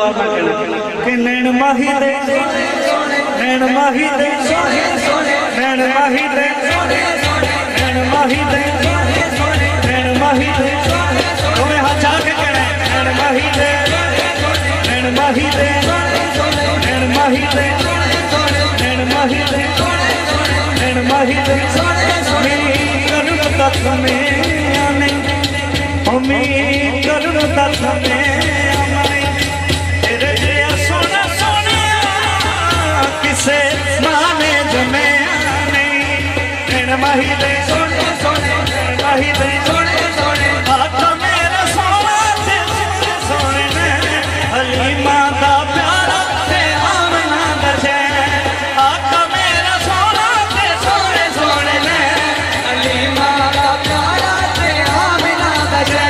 कि नैन माही दे नैन माही दे नैन माही दे नैन माही दे नैन माही दे तुम्हें हाथ के कहना नैन माही दे नैन माही दे नैन माही दे नैन माही दे नैन माही दे मेरी करुण तक में आने मेरी करुण तक में किसे माने जमे नहीं नैन माही दे सोने सोने माही दे सोने सोने हाथ मेरा सोना से सोने ने हलीमा दा प्यारा ते आमना दशे हाथ मेरा सोना से सोने सोने ने हलीमा दा प्यारा ते आमना दशे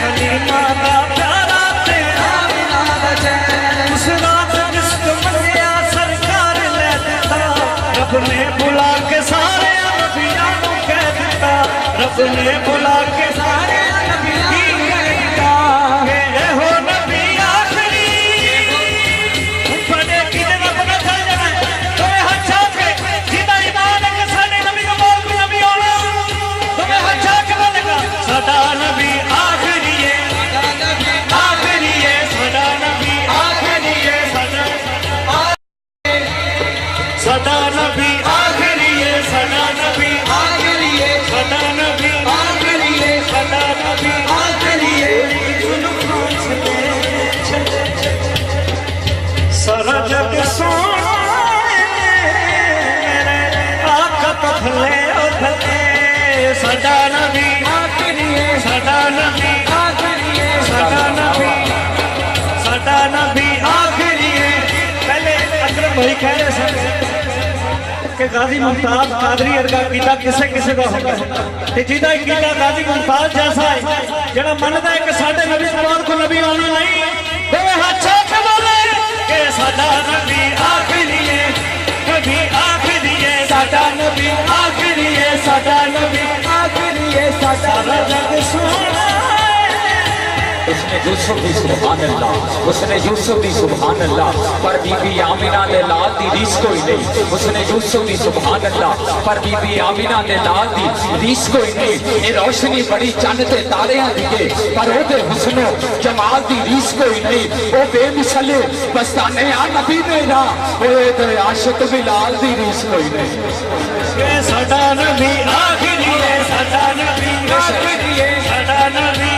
हलीमा दा प्यारा ते आमना दशे उस रात जिसको मसिया रब ने बुला के सारे नबियां को कह दिता रब ने बुला के सारे नबियां को कह दिता ये हो नबी आखिरी बड़े किने ना पता चल जाए तुम्हें अच्छा के सीधा ईमान के सारे नबी को बोल के नबी होना तुम्हें अच्छा के बोलेगा सदा नबी आखिरी है आखिरी है सदा नबी आखिरी है सदा नबी आखिरी है सदा नबी आखिरी है सदा नबी आखिरी है सदा नबी आखिरी है सारा जग सोना मेरे आका पथले उथले सदा नबी आखिरी है सदा नबी आखिरी है सदा नबी आखिरी है। पहले अकरम भाई कह रहे थे कि गाजी मुमताज कादरी अर्गा कीता किसे किसे का होगा ते जिदा कीता गाजी मुमताज जैसा है जेड़ा मनदा है कि साडे नबी कुरान को नबी आना नहीं ते हाथ के बोले कि साडा नबी आखिरी है नबी आखिरी है साडा नबी आखिरी है साडा नबी आखिरी है सारा जग सोना उसने यूसुफ दी सुभान अल्लाह उसने यूसुफ दी सुभान अल्लाह पर बीबी आमिना दे लाल दी रीस कोई नहीं उसने यूसुफ दी सुभान अल्लाह पर बीबी आमिना दे लाल दी रीस कोई नहीं ये रोशनी बड़ी चंद ते तारियां दिए पर ओदे हुस्नो जमाल दी रीस कोई नहीं ओ बेमिसाले बस्ताने आ नबी मेरा ओए ते आशिक बिलाल दी रीस कोई नहीं के सदा नबी आखिरी है सदा नबी आखिरी है सदा नबी